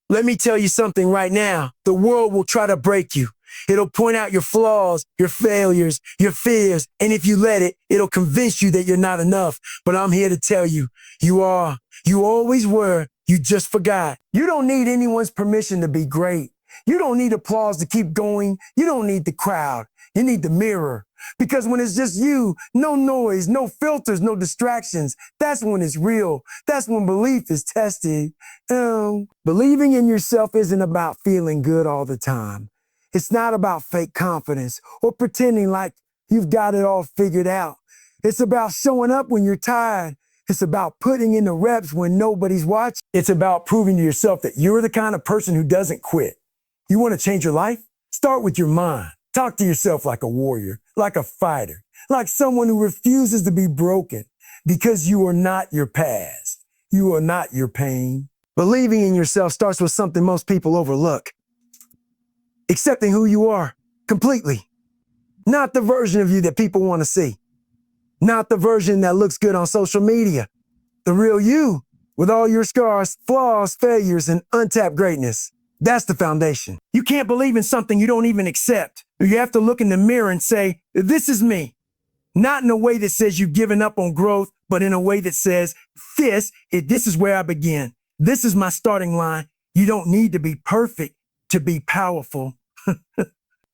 Let me tell you something right now. The world will try to break you. It'll point out your flaws, your failures, your fears, and if you let it, it'll convince you that you're not enough. But I'm here to tell you, you are. You always were. You just forgot. You don't need anyone's permission to be great. You don't need applause to keep going. You don't need the crowd. You need the mirror. Because when it's just you, no noise, no filters, no distractions, that's when it's real. That's when belief is tested. Believing in yourself isn't about feeling good all the time. It's not about fake confidence or pretending like you've got it all figured out. It's about showing up when you're tired. It's about putting in the reps when nobody's watching. It's about proving to yourself that you're the kind of person who doesn't quit. You want to change your life? Start with your mind. Talk to yourself like a warrior, like a fighter, like someone who refuses to be broken, because you are not your past. You are not your pain. Believing in yourself starts with something most people overlook. Accepting who you are completely. Not the version of you that people want to see. Not the version that looks good on social media. The real you, with all your scars, flaws, failures, and untapped greatness. That's the foundation. You can't believe in something you don't even accept. You have to look in the mirror and say, this is me. Not in a way that says you've given up on growth, but in a way that says, this is where I begin. This is my starting line. You don't need to be perfect to be powerful.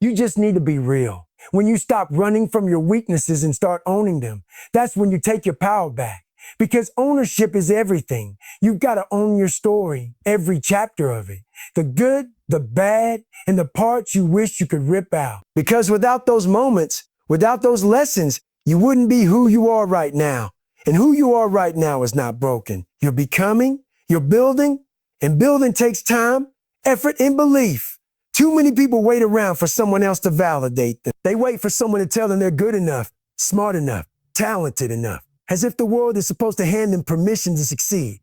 You just need to be real. When you stop running from your weaknesses and start owning them, that's when you take your power back. Because ownership is everything. You've got to own your story, every chapter of it. The good, the bad, and the parts you wish you could rip out. Because without those moments, without those lessons, you wouldn't be who you are right now. And who you are right now is not broken. You're becoming, you're building, and building takes time, effort, and belief. Too many people wait around for someone else to validate them. They wait for someone to tell them they're good enough, smart enough, talented enough, as if the world is supposed to hand them permission to succeed.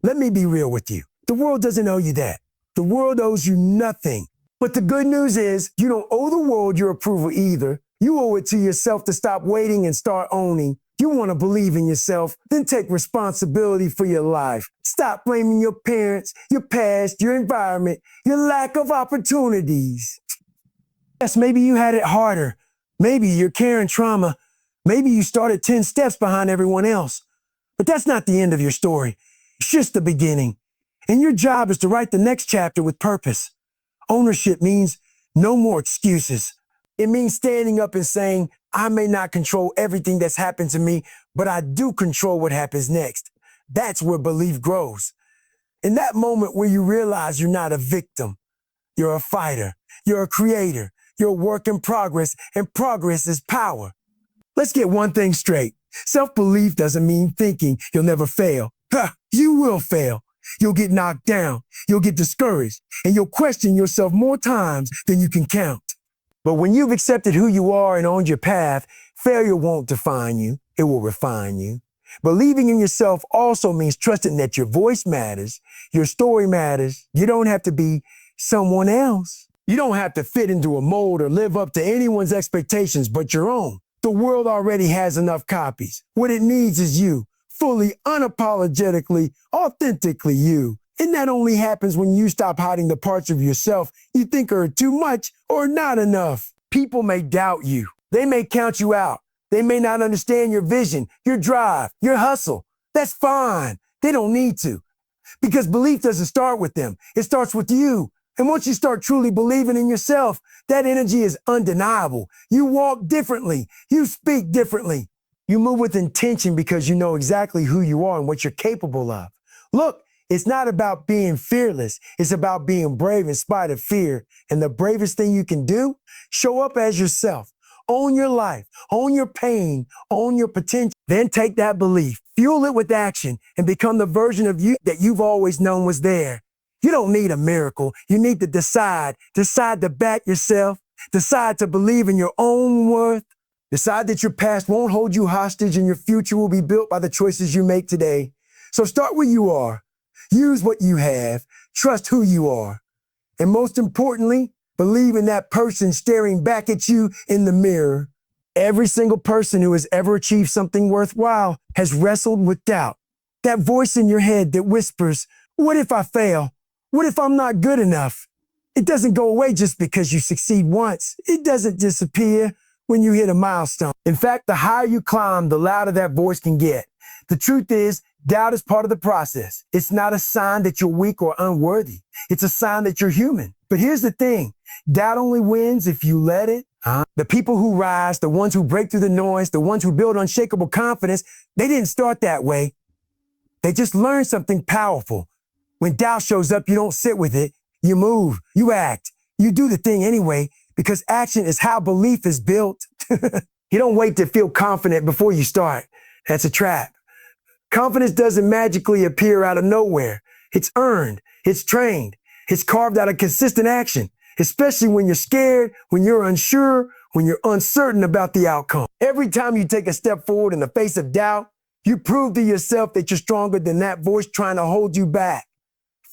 Let me be real with you. The world doesn't owe you that. The world owes you nothing. But the good news is you don't owe the world your approval either. You owe it to yourself to stop waiting and start owning. You want to believe in yourself, then take responsibility for your life. Stop blaming your parents, your past, your environment, your lack of opportunities. Yes, maybe you had it harder. Maybe you're carrying trauma. Maybe you started 10 steps behind everyone else. But that's not the end of your story. It's just the beginning. And your job is to write the next chapter with purpose. Ownership means no more excuses. It means standing up and saying, I may not control everything that's happened to me, but I do control what happens next. That's where belief grows. In that moment where you realize you're not a victim, you're a fighter, you're a creator, you're a work in progress, and progress is power. Let's get one thing straight. Self-belief doesn't mean thinking you'll never fail. You will fail. You'll get knocked down, you'll get discouraged, and you'll question yourself more times than you can count. But when you've accepted who you are and owned your path, failure won't define you, it will refine you. Believing in yourself also means trusting that your voice matters, your story matters. You don't have to be someone else. You don't have to fit into a mold or live up to anyone's expectations but your own. The world already has enough copies. What it needs is you, fully, unapologetically, authentically you. And that only happens when you stop hiding the parts of yourself you think are too much or not enough. People may doubt you. They may count you out. They may not understand your vision, your drive, your hustle. That's fine. They don't need to. Because belief doesn't start with them. It starts with you. And once you start truly believing in yourself, that energy is undeniable. You walk differently. You speak differently. You move with intention because you know exactly who you are and what you're capable of. Look, it's not about being fearless. It's about being brave in spite of fear. And the bravest thing you can do, show up as yourself. Own your life, own your pain, own your potential. Then take that belief, fuel it with action, and become the version of you that you've always known was there. You don't need a miracle. You need to decide to back yourself, decide to believe in your own worth, decide that your past won't hold you hostage and your future will be built by the choices you make today. So start where you are. Use what you have. Trust who you are. And most importantly, believe in that person staring back at you in the mirror. Every single person who has ever achieved something worthwhile has wrestled with doubt. That voice in your head that whispers, what if I fail? What if I'm not good enough? It doesn't go away just because you succeed once. It doesn't disappear when you hit a milestone. In fact, the higher you climb, the louder that voice can get. The truth is, doubt is part of the process. It's not a sign that you're weak or unworthy. It's a sign that you're human. But here's the thing. Doubt only wins if you let it. The people who rise, the ones who break through the noise, the ones who build unshakable confidence, they didn't start that way. They just learned something powerful. When doubt shows up, you don't sit with it. You move, you act, you do the thing anyway, because action is how belief is built. You don't wait to feel confident before you start. That's a trap. Confidence doesn't magically appear out of nowhere. It's earned, it's trained, it's carved out of consistent action, especially when you're scared, when you're unsure, when you're uncertain about the outcome. Every time you take a step forward in the face of doubt, you prove to yourself that you're stronger than that voice trying to hold you back.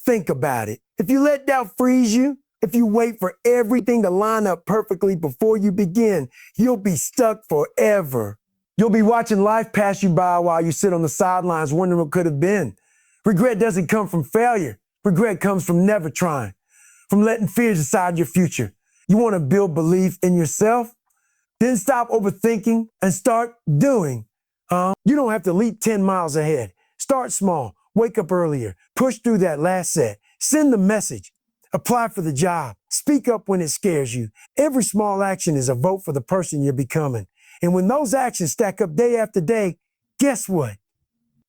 Think about it. If you let doubt freeze you, if you wait for everything to line up perfectly before you begin, you'll be stuck forever. You'll be watching life pass you by while you sit on the sidelines wondering what could have been. Regret doesn't come from failure. Regret comes from never trying, from letting fears decide your future. You want to build belief in yourself? Then stop overthinking and start doing. You don't have to leap 10 miles ahead. Start small. Wake up earlier. Push through that last set. Send the message. Apply for the job. Speak up when it scares you. Every small action is a vote for the person you're becoming. And when those actions stack up day after day, guess what?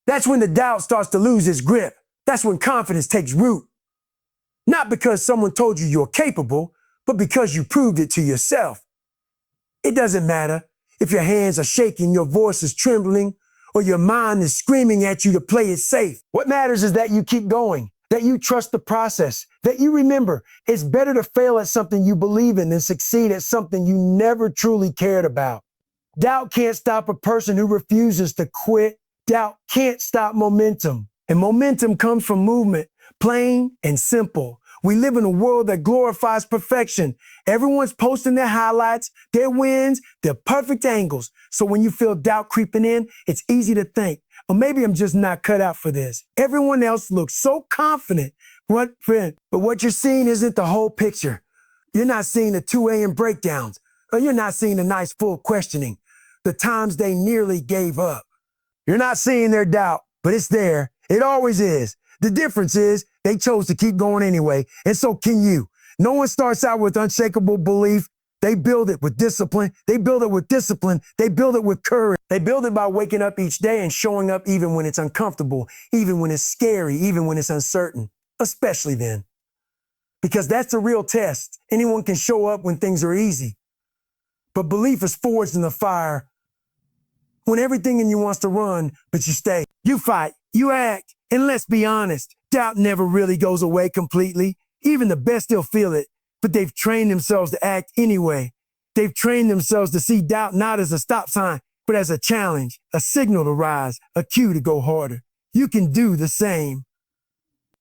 That's when the doubt starts to lose its grip. That's when confidence takes root. Not because someone told you you're capable, but because you proved it to yourself. It doesn't matter if your hands are shaking, your voice is trembling, or your mind is screaming at you to play it safe. What matters is that you keep going, that you trust the process, that you remember it's better to fail at something you believe in than succeed at something you never truly cared about. Doubt can't stop a person who refuses to quit. Doubt can't stop momentum. And momentum comes from movement, plain and simple. We live in a world that glorifies perfection. Everyone's posting their highlights, their wins, their perfect angles. So when you feel doubt creeping in, it's easy to think, or maybe I'm just not cut out for this. Everyone else looks so confident. But what you're seeing isn't the whole picture. You're not seeing the 2 a.m. breakdowns, or you're not seeing the nice full questioning, the times they nearly gave up. You're not seeing their doubt, but it's there. It always is. The difference is they chose to keep going anyway, and so can you. No one starts out with unshakable belief. They build it with discipline. They build it with discipline. They build it with courage. They build it by waking up each day and showing up even when it's uncomfortable, even when it's scary, even when it's uncertain, especially then. Because that's the real test. Anyone can show up when things are easy. But belief is forged in the fire when everything in you wants to run, but you stay. You fight, you act, and let's be honest, doubt never really goes away completely. Even the best still feel it, but they've trained themselves to act anyway. They've trained themselves to see doubt not as a stop sign, but as a challenge, a signal to rise, a cue to go harder. You can do the same.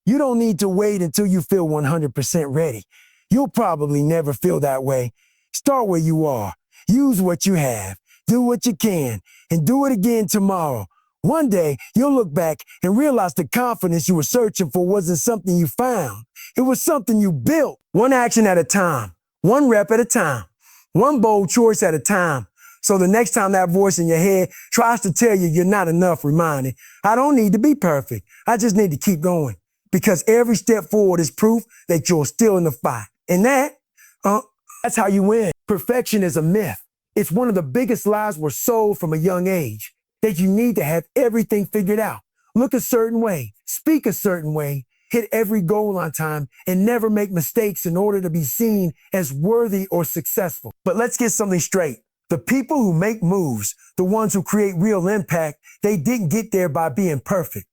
You don't need to wait until you feel 100% ready. You'll probably never feel that way. Start where you are. Use what you have. Do what you can, and do it again tomorrow. One day, you'll look back and realize the confidence you were searching for wasn't something you found. It was something you built. One action at a time, one rep at a time, one bold choice at a time. So the next time that voice in your head tries to tell you you're not enough, remind it, I don't need to be perfect. I just need to keep going. Because every step forward is proof that you're still in the fight. And that's how you win. Perfection is a myth. It's one of the biggest lies we're sold from a young age, that you need to have everything figured out. Look a certain way, speak a certain way, hit every goal on time, and never make mistakes in order to be seen as worthy or successful. But let's get something straight. The people who make moves, the ones who create real impact, they didn't get there by being perfect.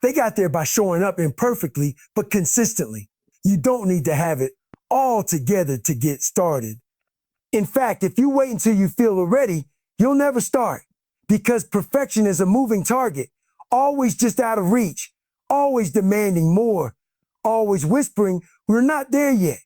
They got there by showing up imperfectly, but consistently. You don't need to have it all together to get started. In fact, if you wait until you feel ready, you'll never start. Because perfection is a moving target, always just out of reach, always demanding more, always whispering, we're not there yet.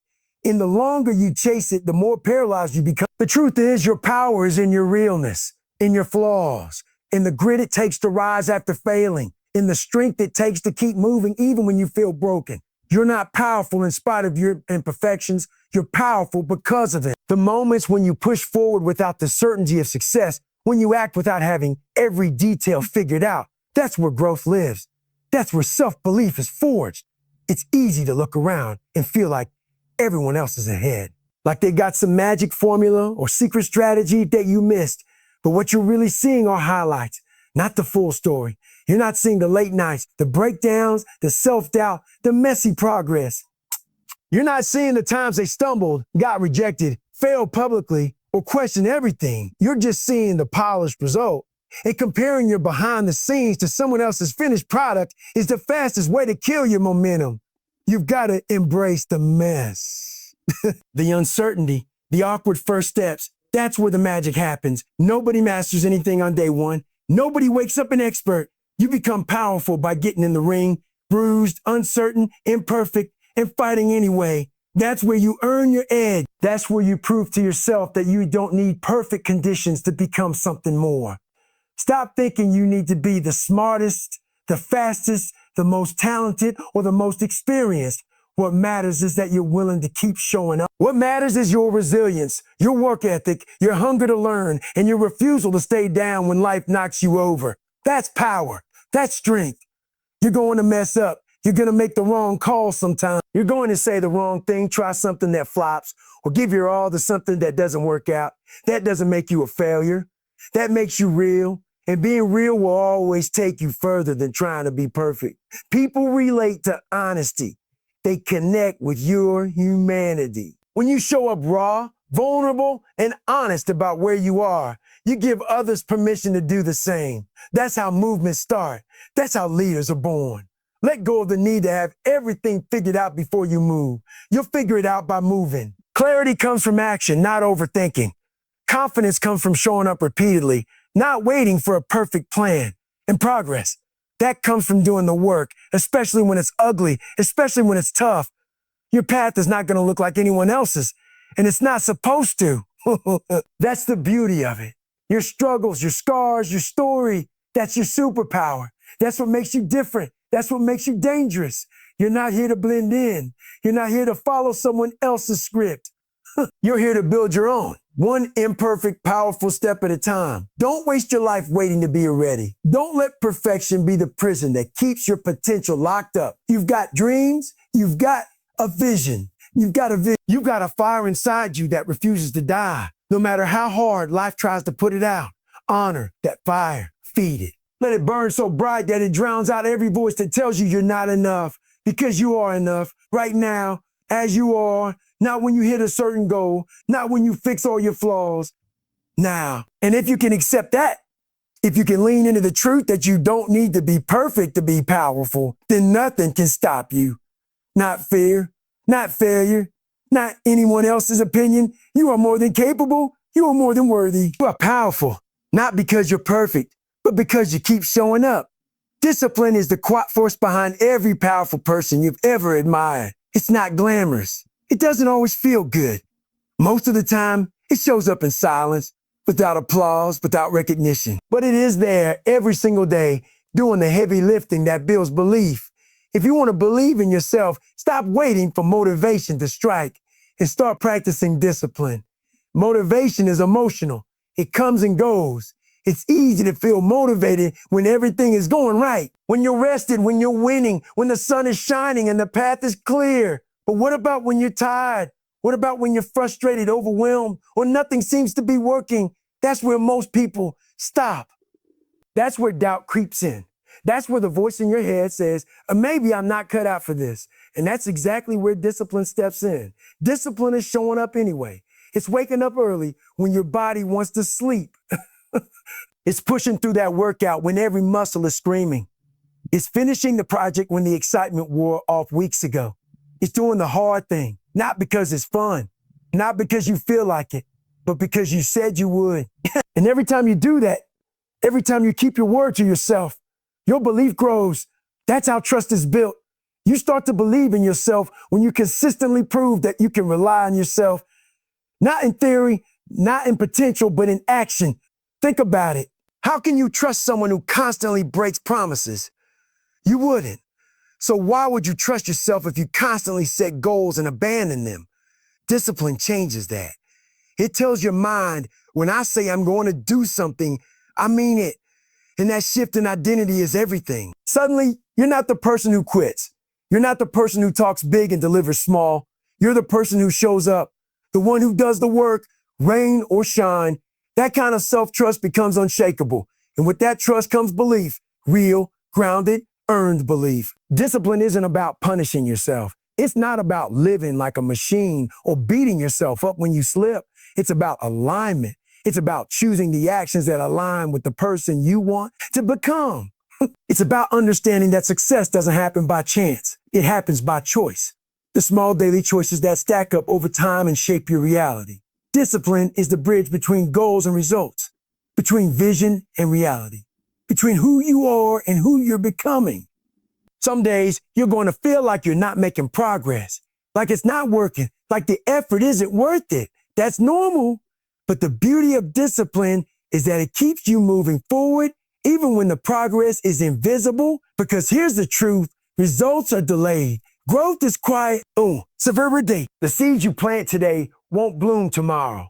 And the longer you chase it, the more paralyzed you become. The truth is, your power is in your realness, in your flaws, in the grit it takes to rise after failing, in the strength it takes to keep moving even when you feel broken. You're not powerful in spite of your imperfections. You're powerful because of it. The moments when you push forward without the certainty of success, when you act without having every detail figured out, that's where growth lives. That's where self-belief is forged. It's easy to look around and feel like everyone else is ahead, like they got some magic formula or secret strategy that you missed. But what you're really seeing are highlights, not the full story. You're not seeing the late nights, the breakdowns, the self-doubt, the messy progress. You're not seeing the times they stumbled, got rejected, failed publicly, or questioned everything. You're just seeing the polished result. And comparing your behind the scenes to someone else's finished product is the fastest way to kill your momentum. You've got to embrace the mess. The uncertainty, the awkward first steps, that's where the magic happens. Nobody masters anything on day one. Nobody wakes up an expert. You become powerful by getting in the ring, bruised, uncertain, imperfect, and fighting anyway. That's where you earn your edge. That's where you prove to yourself that you don't need perfect conditions to become something more. Stop thinking you need to be the smartest, the fastest, the most talented, or the most experienced. What matters is that you're willing to keep showing up. What matters is your resilience, your work ethic, your hunger to learn, and your refusal to stay down when life knocks you over. That's power. That's strength. You're going to mess up. You're going to make the wrong call sometimes. You're going to say the wrong thing, try something that flops, or give your all to something that doesn't work out. That doesn't make you a failure. That makes you real. And being real will always take you further than trying to be perfect. People relate to honesty. They connect with your humanity. When you show up raw, vulnerable, and honest about where you are, you give others permission to do the same. That's how movements start. That's how leaders are born. Let go of the need to have everything figured out before you move. You'll figure it out by moving. Clarity comes from action, not overthinking. Confidence comes from showing up repeatedly, not waiting for a perfect plan. And progress, that comes from doing the work, especially when it's ugly, especially when it's tough. Your path is not going to look like anyone else's, and it's not supposed to. That's the beauty of it. Your struggles, your scars, your story, that's your superpower. That's what makes you different. That's what makes you dangerous. You're not here to blend in. You're not here to follow someone else's script. You're here to build your own, one imperfect, powerful step at a time. Don't waste your life waiting to be ready. Don't let perfection be the prison that keeps your potential locked up. You've got dreams. You've got a vision. You've got a fire inside you that refuses to die. No matter how hard life tries to put it out, honor that fire. Feed it. Let it burn so bright that it drowns out every voice that tells you you're not enough, because you are enough right now, as you are, not when you hit a certain goal, not when you fix all your flaws, now. And if you can accept that, if you can lean into the truth that you don't need to be perfect to be powerful, then nothing can stop you. Not fear, not failure, not anyone else's opinion. You are more than capable. You are more than worthy. You are powerful, not because you're perfect, but because you keep showing up. Discipline is the quiet force behind every powerful person you've ever admired. It's not glamorous. It doesn't always feel good. Most of the time, it shows up in silence, without applause, without recognition. But it is there every single day, doing the heavy lifting that builds belief. If you want to believe in yourself, stop waiting for motivation to strike and start practicing discipline. Motivation is emotional. It comes and goes. It's easy to feel motivated when everything is going right, when you're rested, when you're winning, when the sun is shining and the path is clear. But what about when you're tired? What about when you're frustrated, overwhelmed, or nothing seems to be working? That's where most people stop. That's where doubt creeps in. That's where the voice in your head says, maybe I'm not cut out for this. And that's exactly where discipline steps in. Discipline is showing up anyway. It's waking up early when your body wants to sleep. It's pushing through that workout when every muscle is screaming. It's finishing the project when the excitement wore off weeks ago. It's doing the hard thing, not because it's fun, not because you feel like it, but because you said you would. And every time you do that, every time you keep your word to yourself, your belief grows. That's how trust is built. You start to believe in yourself when you consistently prove that you can rely on yourself, not in theory, not in potential, but in action. Think about it. How can you trust someone who constantly breaks promises? You wouldn't. So why would you trust yourself if you constantly set goals and abandon them? Discipline changes that. It tells your mind, when I say I'm going to do something, I mean it. And that shift in identity is everything. Suddenly, you're not the person who quits. You're not the person who talks big and delivers small. You're the person who shows up, the one who does the work, rain or shine. That kind of self-trust becomes unshakable. And with that trust comes belief, real, grounded, earned belief. Discipline isn't about punishing yourself. It's not about living like a machine or beating yourself up when you slip. It's about alignment. It's about choosing the actions that align with the person you want to become. It's about understanding that success doesn't happen by chance. It happens by choice. The small daily choices that stack up over time and shape your reality. Discipline is the bridge between goals and results, between vision and reality, between who you are and who you're becoming. Some days you're going to feel like you're not making progress, like it's not working, like the effort isn't worth it. That's normal. But the beauty of discipline is that it keeps you moving forward even when the progress is invisible. Because here's the truth, results are delayed. Growth is quiet. Severity. The seeds you plant today won't bloom tomorrow.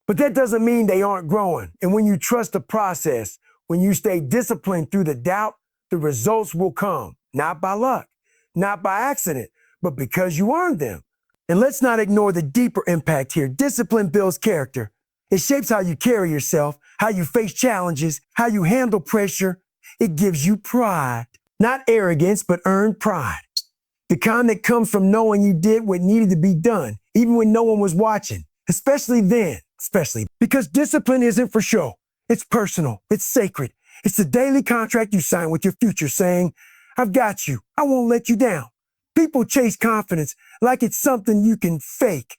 But that doesn't mean they aren't growing. And when you trust the process, when you stay disciplined through the doubt, the results will come. Not by luck, not by accident, but because you earned them. And let's not ignore the deeper impact here. Discipline builds character. It shapes how you carry yourself, how you face challenges, how you handle pressure. It gives you pride, not arrogance, but earned pride. The kind that comes from knowing you did what needed to be done, even when no one was watching, especially because discipline isn't for show. It's personal. It's sacred. It's the daily contract you sign with your future saying, I've got you. I won't let you down. People chase confidence like it's something you can fake.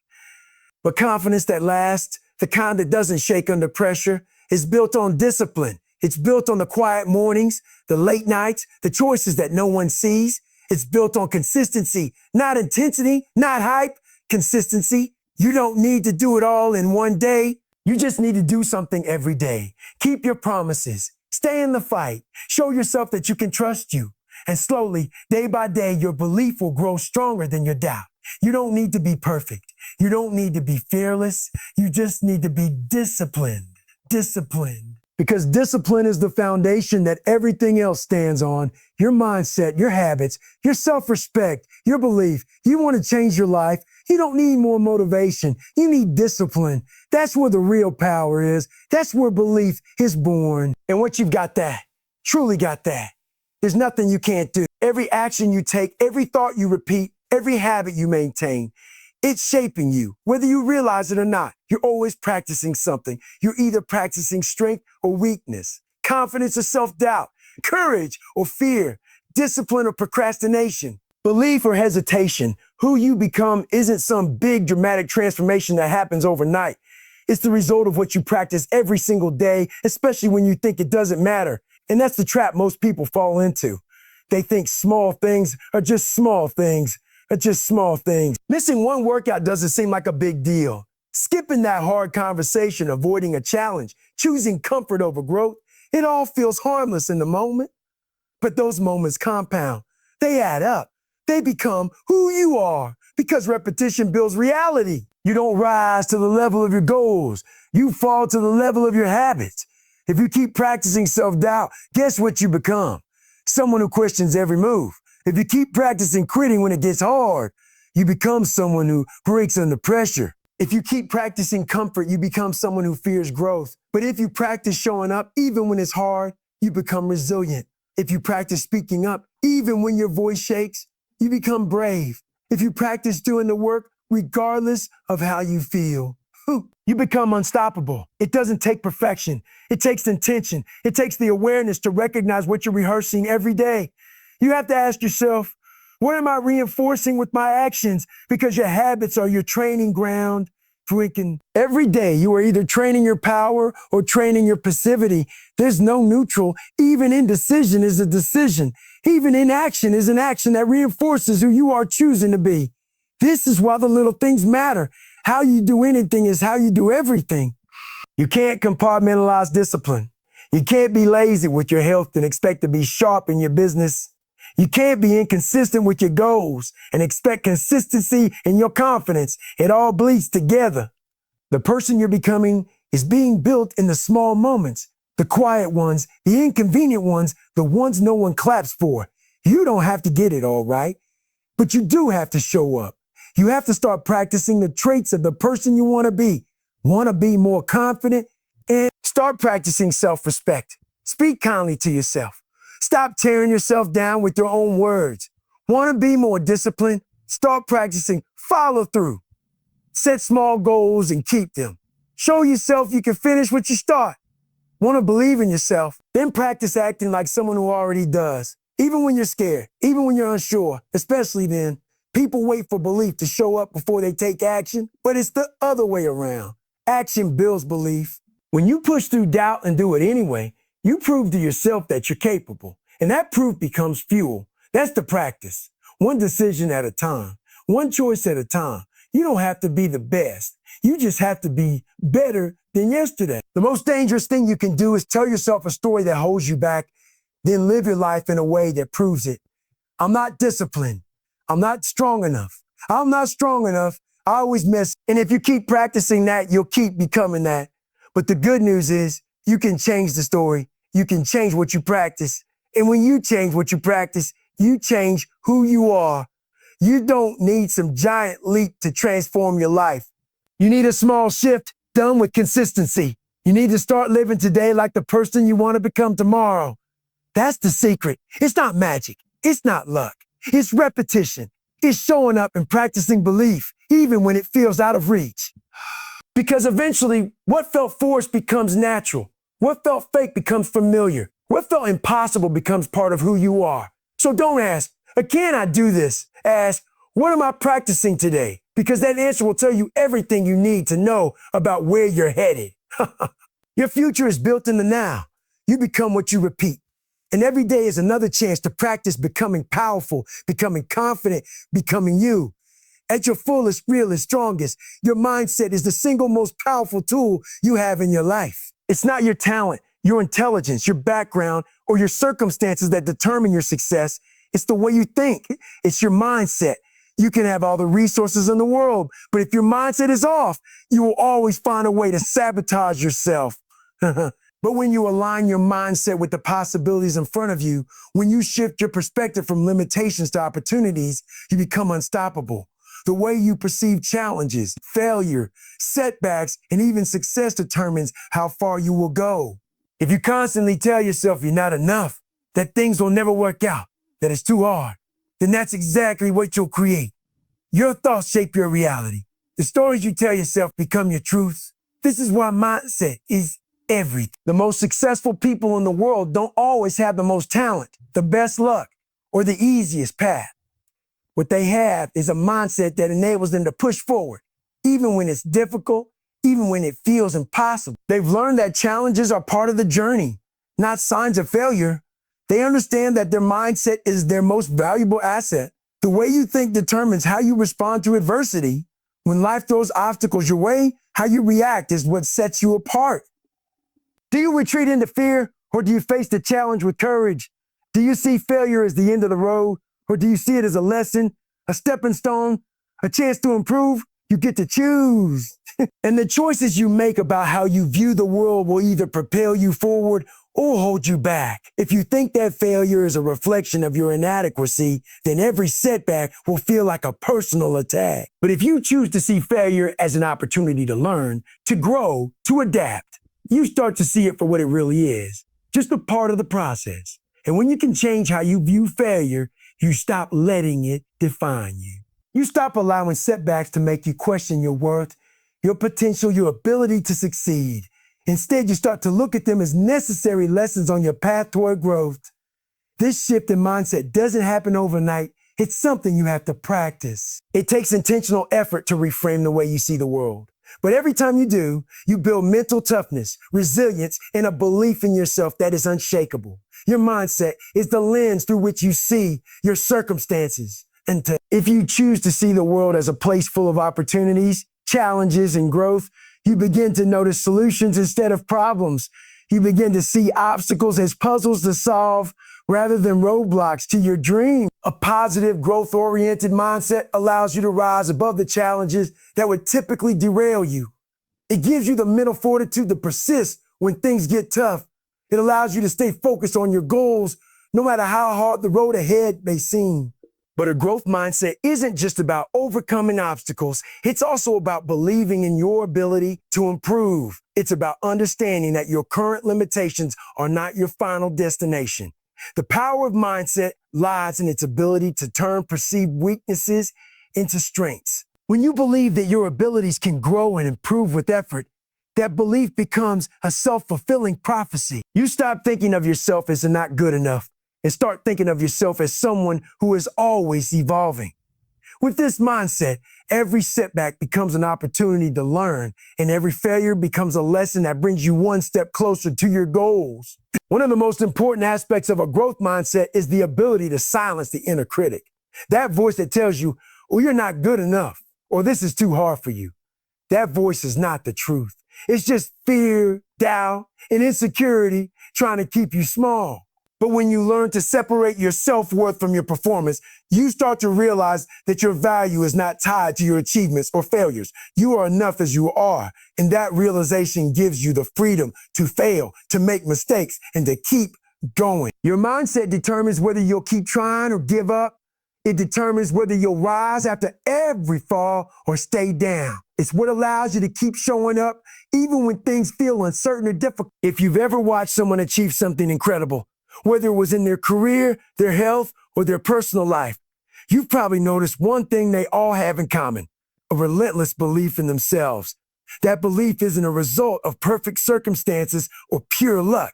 But confidence that lasts, the kind that doesn't shake under pressure, is built on discipline. It's built on the quiet mornings, the late nights, the choices that no one sees. It's built on consistency, not intensity, not hype, consistency. You don't need to do it all in one day. You just need to do something every day. Keep your promises. Stay in the fight. Show yourself that you can trust you. And slowly, day by day, your belief will grow stronger than your doubt. You don't need to be perfect. You don't need to be fearless. You just need to be disciplined. Disciplined. Because discipline is the foundation that everything else stands on. Your mindset, your habits, your self-respect, your belief. You want to change your life. You don't need more motivation. You need discipline. That's where the real power is. That's where belief is born. And once you've got that, truly got that, there's nothing you can't do. Every action you take, every thought you repeat, every habit you maintain, it's shaping you, whether you realize it or not. You're always practicing something. You're either practicing strength or weakness, confidence or self-doubt, courage or fear, discipline or procrastination, belief or hesitation. Who you become isn't some big dramatic transformation that happens overnight. It's the result of what you practice every single day, especially when you think it doesn't matter. And that's the trap most people fall into. They think small things are just small things. Missing one workout doesn't seem like a big deal. Skipping that hard conversation, avoiding a challenge, choosing comfort over growth, it all feels harmless in the moment. But those moments compound. They add up. They become who you are because repetition builds reality. You don't rise to the level of your goals. You fall to the level of your habits. If you keep practicing self-doubt, guess what you become? Someone who questions every move. If you keep practicing quitting when it gets hard, you become someone who breaks under pressure. If you keep practicing comfort, you become someone who fears growth. But if you practice showing up even when it's hard, you become resilient. If you practice speaking up even when your voice shakes, you become brave. If you practice doing the work regardless of how you feel, you become unstoppable. It doesn't take perfection. It takes intention. It takes the awareness to recognize what you're rehearsing every day. You have to ask yourself, what am I reinforcing with my actions? Because your habits are your training ground. Every day, you are either training your power or training your passivity. There's no neutral. Even indecision is a decision. Even inaction is an action that reinforces who you are choosing to be. This is why the little things matter. How you do anything is how you do everything. You can't compartmentalize discipline. You can't be lazy with your health and expect to be sharp in your business. You can't be inconsistent with your goals and expect consistency in your confidence. It all bleeds together. The person you're becoming is being built in the small moments, the quiet ones, the inconvenient ones, the ones no one claps for. You don't have to get it all right, but you do have to show up. You have to start practicing the traits of the person you want to be. Want to be more confident? And start practicing self-respect. Speak kindly to yourself. Stop tearing yourself down with your own words. Want to be more disciplined? Start practicing follow through. Set small goals and keep them. Show yourself you can finish what you start. Want to believe in yourself? Then practice acting like someone who already does. Even when you're scared, even when you're unsure, especially then. People wait for belief to show up before they take action, but it's the other way around. Action builds belief. When you push through doubt and do it anyway, you prove to yourself that you're capable. And that proof becomes fuel. That's the practice. One decision at a time. One choice at a time. You don't have to be the best. You just have to be better than yesterday. The most dangerous thing you can do is tell yourself a story that holds you back, then live your life in a way that proves it. I'm not disciplined. I'm not strong enough. I'm not strong enough. I always miss. And if you keep practicing that, you'll keep becoming that. But the good news is you can change the story. You can change what you practice. And when you change what you practice, you change who you are. You don't need some giant leap to transform your life. You need a small shift done with consistency. You need to start living today like the person you want to become tomorrow. That's the secret. It's not magic. It's not luck. It's repetition. It's showing up and practicing belief, even when it feels out of reach. Because eventually, what felt forced becomes natural. What felt fake becomes familiar. What felt impossible becomes part of who you are. So don't ask, can I do this? Ask, what am I practicing today? Because that answer will tell you everything you need to know about where you're headed. Your future is built in the now. You become what you repeat. And every day is another chance to practice becoming powerful, becoming confident, becoming you. At your fullest, realest, strongest, your mindset is the single most powerful tool you have in your life. It's not your talent, your intelligence, your background, or your circumstances that determine your success. It's the way you think. It's your mindset. You can have all the resources in the world, but if your mindset is off, you will always find a way to sabotage yourself. But when you align your mindset with the possibilities in front of you, when you shift your perspective from limitations to opportunities, you become unstoppable. The way you perceive challenges, failure, setbacks, and even success determines how far you will go. If you constantly tell yourself you're not enough, that things will never work out, that it's too hard, then that's exactly what you'll create. Your thoughts shape your reality. The stories you tell yourself become your truths. This is why mindset is everything. The most successful people in the world don't always have the most talent, the best luck, or the easiest path. What they have is a mindset that enables them to push forward, even when it's difficult, even when it feels impossible. They've learned that challenges are part of the journey, not signs of failure. They understand that their mindset is their most valuable asset. The way you think determines how you respond to adversity. When life throws obstacles your way, how you react is what sets you apart. Do you retreat into fear, or do you face the challenge with courage? Do you see failure as the end of the road, or do you see it as a lesson, a stepping stone, a chance to improve? You get to choose. And the choices you make about how you view the world will either propel you forward or hold you back. If you think that failure is a reflection of your inadequacy, then every setback will feel like a personal attack. But if you choose to see failure as an opportunity to learn, to grow, to adapt, you start to see it for what it really is, just a part of the process. And when you can change how you view failure, you stop letting it define you. You stop allowing setbacks to make you question your worth, your potential, your ability to succeed. Instead, you start to look at them as necessary lessons on your path toward growth. This shift in mindset doesn't happen overnight. It's something you have to practice. It takes intentional effort to reframe the way you see the world. But every time you do, you build mental toughness, resilience, and a belief in yourself that is unshakable. Your mindset is the lens through which you see your circumstances. And if you choose to see the world as a place full of opportunities, challenges, and growth, you begin to notice solutions instead of problems. You begin to see obstacles as puzzles to solve rather than roadblocks to your dream. A positive, growth-oriented mindset allows you to rise above the challenges that would typically derail you. It gives you the mental fortitude to persist when things get tough. It allows you to stay focused on your goals, no matter how hard the road ahead may seem. But a growth mindset isn't just about overcoming obstacles. It's also about believing in your ability to improve. It's about understanding that your current limitations are not your final destination. The power of mindset lies in its ability to turn perceived weaknesses into strengths. When you believe that your abilities can grow and improve with effort, that belief becomes a self-fulfilling prophecy. You stop thinking of yourself as not good enough and start thinking of yourself as someone who is always evolving. With this mindset, every setback becomes an opportunity to learn, and every failure becomes a lesson that brings you one step closer to your goals. One of the most important aspects of a growth mindset is the ability to silence the inner critic. That voice that tells you, "Oh, you're not good enough," or "This is too hard for you." That voice is not the truth. It's just fear, doubt, and insecurity trying to keep you small. But when you learn to separate your self-worth from your performance, you start to realize that your value is not tied to your achievements or failures. You are enough as you are. And that realization gives you the freedom to fail, to make mistakes, and to keep going. Your mindset determines whether you'll keep trying or give up. It determines whether you'll rise after every fall or stay down. It's what allows you to keep showing up even when things feel uncertain or difficult. If you've ever watched someone achieve something incredible, whether it was in their career, their health, or their personal life, you've probably noticed one thing they all have in common: a relentless belief in themselves. That belief isn't a result of perfect circumstances or pure luck.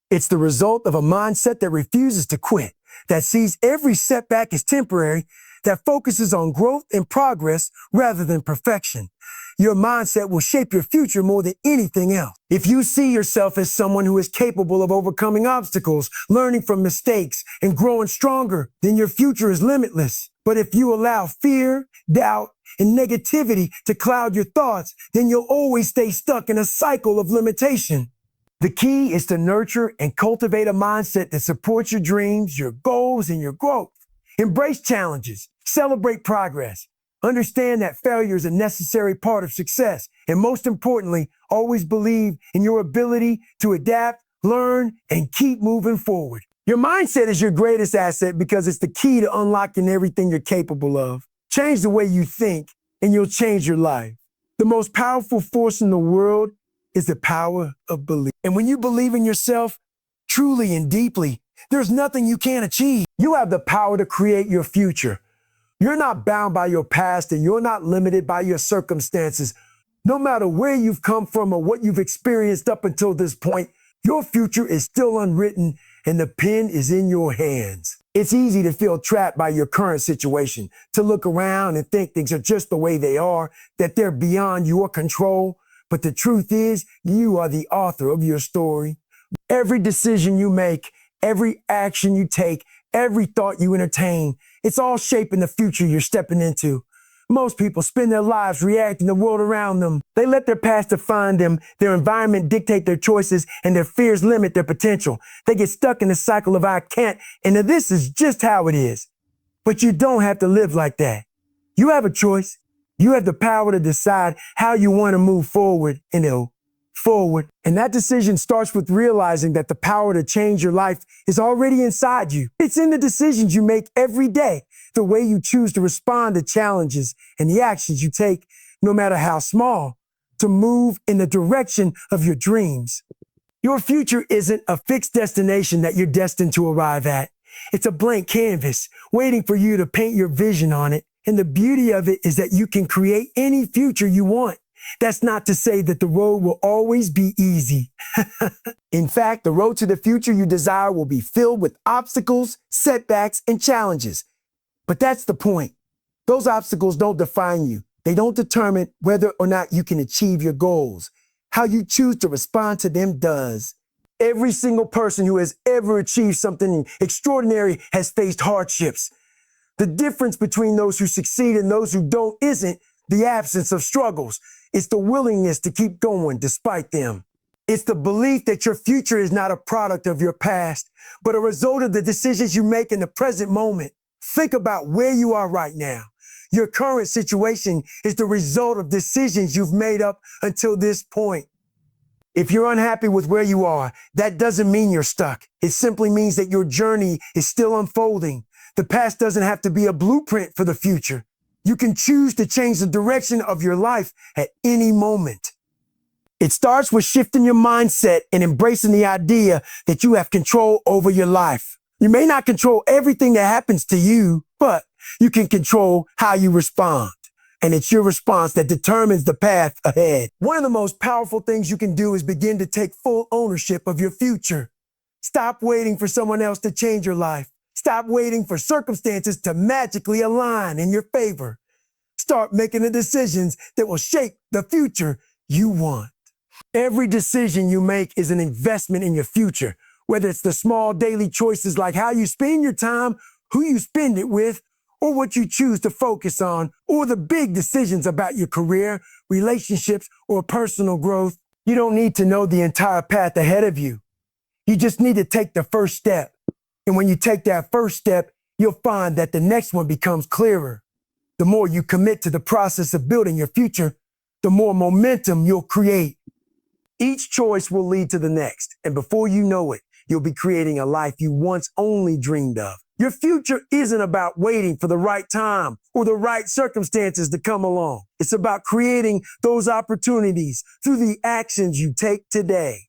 It's the result of a mindset that refuses to quit, that sees every setback as temporary, that focuses on growth and progress rather than perfection. Your mindset will shape your future more than anything else. If you see yourself as someone who is capable of overcoming obstacles, learning from mistakes, and growing stronger, then your future is limitless. But if you allow fear, doubt, and negativity to cloud your thoughts, then you'll always stay stuck in a cycle of limitation. The key is to nurture and cultivate a mindset that supports your dreams, your goals, and your growth. Embrace challenges, celebrate progress, understand that failure is a necessary part of success, and most importantly, always believe in your ability to adapt, learn, and keep moving forward. Your mindset is your greatest asset because it's the key to unlocking everything you're capable of. Change the way you think, and you'll change your life. The most powerful force in the world is the power of belief. And when you believe in yourself truly and deeply, there's nothing you can't achieve. You have the power to create your future. You're not bound by your past, and you're not limited by your circumstances. No matter where you've come from or what you've experienced up until this point, your future is still unwritten, and the pen is in your hands. It's easy to feel trapped by your current situation, to look around and think things are just the way they are, that they're beyond your control. But the truth is, you are the author of your story. Every decision you make, every action you take, every thought you entertain, it's all shaping the future you're stepping into. Most people spend their lives reacting to the world around them. They let their past define them, their environment dictate their choices, and their fears limit their potential. They get stuck in the cycle of "I can't," and this is just how it is. But you don't have to live like that. You have a choice. You have the power to decide how you want to move forward, forward. And that decision starts with realizing that the power to change your life is already inside you. It's in the decisions you make every day, the way you choose to respond to challenges, and the actions you take, no matter how small, to move in the direction of your dreams. Your future isn't a fixed destination that you're destined to arrive at. It's a blank canvas waiting for you to paint your vision on it. And the beauty of it is that you can create any future you want. That's not to say that the road will always be easy. In fact, the road to the future you desire will be filled with obstacles, setbacks, and challenges. But that's the point. Those obstacles don't define you. They don't determine whether or not you can achieve your goals. How you choose to respond to them does. Every single person who has ever achieved something extraordinary has faced hardships. The difference between those who succeed and those who don't isn't the absence of struggles. It's the willingness to keep going despite them. It's the belief that your future is not a product of your past, but a result of the decisions you make in the present moment. Think about where you are right now. Your current situation is the result of decisions you've made up until this point. If you're unhappy with where you are, that doesn't mean you're stuck. It simply means that your journey is still unfolding. The past doesn't have to be a blueprint for the future. You can choose to change the direction of your life at any moment. It starts with shifting your mindset and embracing the idea that you have control over your life. You may not control everything that happens to you, but you can control how you respond. And it's your response that determines the path ahead. One of the most powerful things you can do is begin to take full ownership of your future. Stop waiting for someone else to change your life. Stop waiting for circumstances to magically align in your favor. Start making the decisions that will shape the future you want. Every decision you make is an investment in your future, whether it's the small daily choices like how you spend your time, who you spend it with, or what you choose to focus on, or the big decisions about your career, relationships, or personal growth. You don't need to know the entire path ahead of you. You just need to take the first step. And when you take that first step, you'll find that the next one becomes clearer. The more you commit to the process of building your future, the more momentum you'll create. Each choice will lead to the next, and before you know it, you'll be creating a life you once only dreamed of. Your future isn't about waiting for the right time or the right circumstances to come along. It's about creating those opportunities through the actions you take today.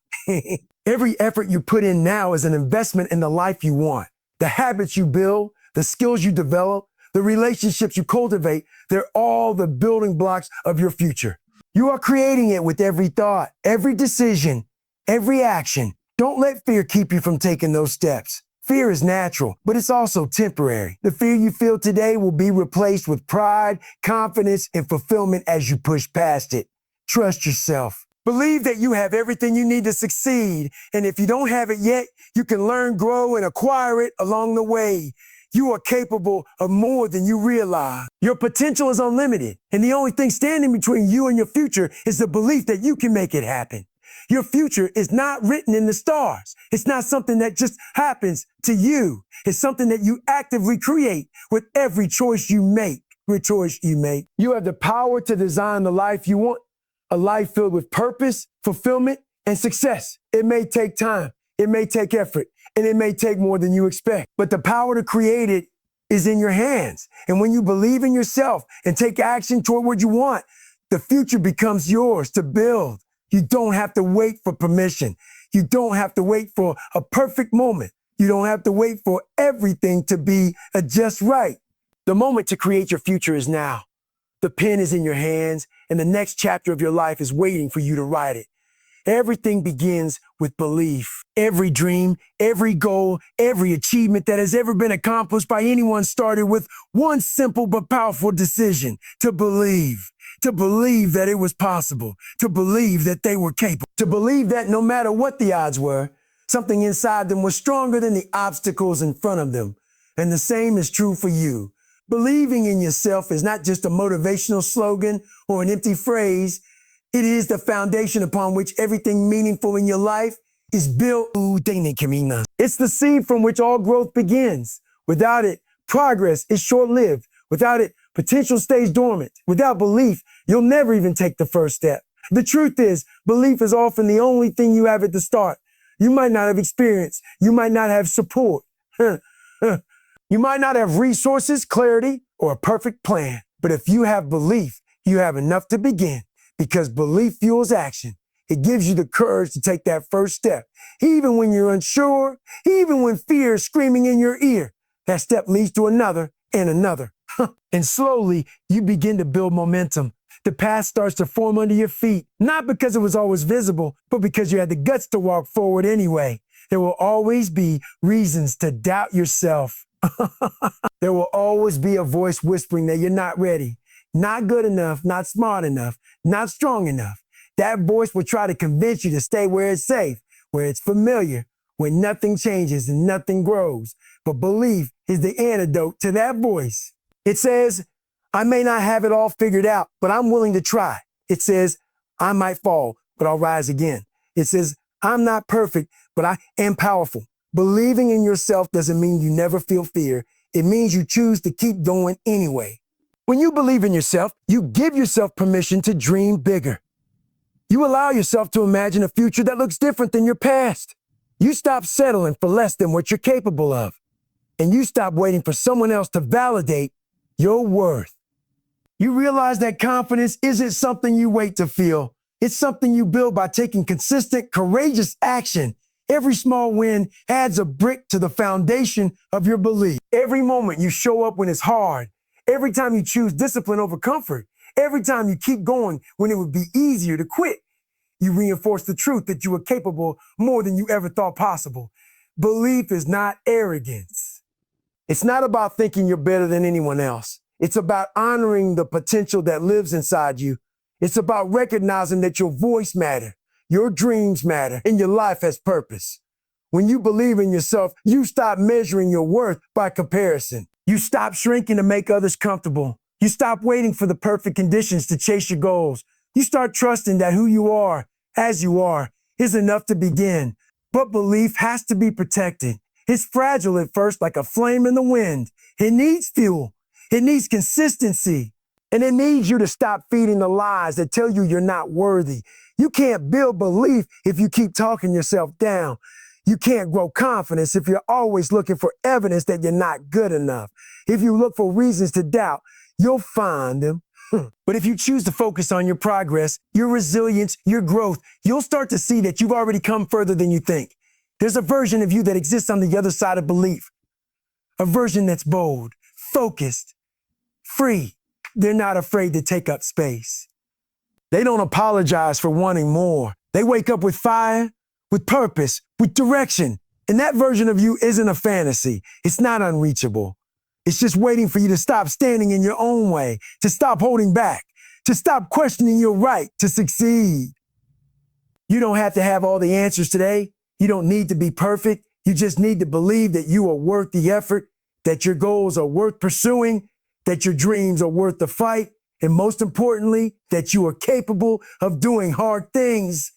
Every effort you put in now is an investment in the life you want. The habits you build, the skills you develop, the relationships you cultivate, they're all the building blocks of your future. You are creating it with every thought, every decision, every action. Don't let fear keep you from taking those steps. Fear is natural, but it's also temporary. The fear you feel today will be replaced with pride, confidence, and fulfillment as you push past it. Trust yourself. Believe that you have everything you need to succeed, and if you don't have it yet, you can learn, grow, and acquire it along the way. You are capable of more than you realize. Your potential is unlimited, and the only thing standing between you and your future is the belief that you can make it happen. Your future is not written in the stars. It's not something that just happens to you. It's something that you actively create with every choice you make. You have the power to design the life you want, a life filled with purpose, fulfillment, and success. It may take time, it may take effort, and it may take more than you expect. But the power to create it is in your hands. And when you believe in yourself and take action toward what you want, the future becomes yours to build. You don't have to wait for permission. You don't have to wait for a perfect moment. You don't have to wait for everything to be just right. The moment to create your future is now. The pen is in your hands, and the next chapter of your life is waiting for you to write it. Everything begins with belief. Every dream, every goal, every achievement that has ever been accomplished by anyone started with one simple but powerful decision: to believe. To believe that it was possible, to believe that they were capable, to believe that no matter what the odds were, something inside them was stronger than the obstacles in front of them. And the same is true for you. Believing in yourself is not just a motivational slogan or an empty phrase. It is the foundation upon which everything meaningful in your life is built. It's the seed from which all growth begins. Without it, progress is short-lived. Without it, potential stays dormant. Without belief, you'll never even take the first step. The truth is, belief is often the only thing you have at the start. You might not have experience. You might not have support. You might not have resources, clarity, or a perfect plan. But if you have belief, you have enough to begin, because belief fuels action. It gives you the courage to take that first step. Even when you're unsure, even when fear is screaming in your ear, that step leads to another and another. And slowly, you begin to build momentum. The path starts to form under your feet, not because it was always visible, but because you had the guts to walk forward anyway. There will always be reasons to doubt yourself. There will always be a voice whispering that you're not ready, not good enough, not smart enough, not strong enough. That voice will try to convince you to stay where it's safe, where it's familiar, where nothing changes and nothing grows. But belief is the antidote to that voice. It says, I may not have it all figured out, but I'm willing to try. It says, I might fall, but I'll rise again. It says, I'm not perfect, but I am powerful. Believing in yourself doesn't mean you never feel fear. It means you choose to keep going anyway. When you believe in yourself, you give yourself permission to dream bigger. You allow yourself to imagine a future that looks different than your past. You stop settling for less than what you're capable of. And you stop waiting for someone else to validate your worth. You realize that confidence isn't something you wait to feel. It's something you build by taking consistent, courageous action. Every small win adds a brick to the foundation of your belief. Every moment you show up when it's hard. Every time you choose discipline over comfort. Every time you keep going when it would be easier to quit. You reinforce the truth that you are capable more than you ever thought possible. Belief is not arrogance. It's not about thinking you're better than anyone else. It's about honoring the potential that lives inside you. It's about recognizing that your voice matters, your dreams matter, and your life has purpose. When you believe in yourself, you stop measuring your worth by comparison. You stop shrinking to make others comfortable. You stop waiting for the perfect conditions to chase your goals. You start trusting that who you are, as you are, is enough to begin. But belief has to be protected. It's fragile at first, like a flame in the wind. It needs fuel. It needs consistency. And it needs you to stop feeding the lies that tell you you're not worthy. You can't build belief if you keep talking yourself down. You can't grow confidence if you're always looking for evidence that you're not good enough. If you look for reasons to doubt, you'll find them. But if you choose to focus on your progress, your resilience, your growth, you'll start to see that you've already come further than you think. There's a version of you that exists on the other side of belief. A version that's bold, focused, free. They're not afraid to take up space. They don't apologize for wanting more. They wake up with fire, with purpose, with direction. And that version of you isn't a fantasy. It's not unreachable. It's just waiting for you to stop standing in your own way, to stop holding back, to stop questioning your right to succeed. You don't have to have all the answers today. You don't need to be perfect. You just need to believe that you are worth the effort, that your goals are worth pursuing, that your dreams are worth the fight, and most importantly, that you are capable of doing hard things.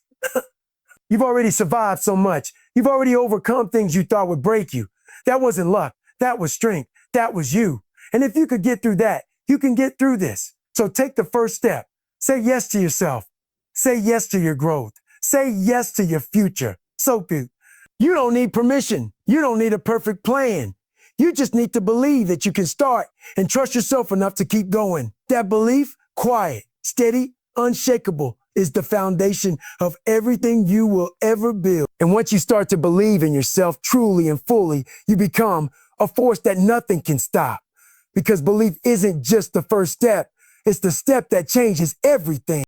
You've already survived so much. You've already overcome things you thought would break you. That wasn't luck. That was strength. That was you. And if you could get through that, you can get through this. So take the first step. Say yes to yourself. Say yes to your growth. Say yes to your future. So good. You don't need permission. You don't need a perfect plan. You just need to believe that you can start and trust yourself enough to keep going. That belief, quiet, steady, unshakable, is the foundation of everything you will ever build. And once you start to believe in yourself truly and fully, you become a force that nothing can stop. Because belief isn't just the first step. It's the step that changes everything.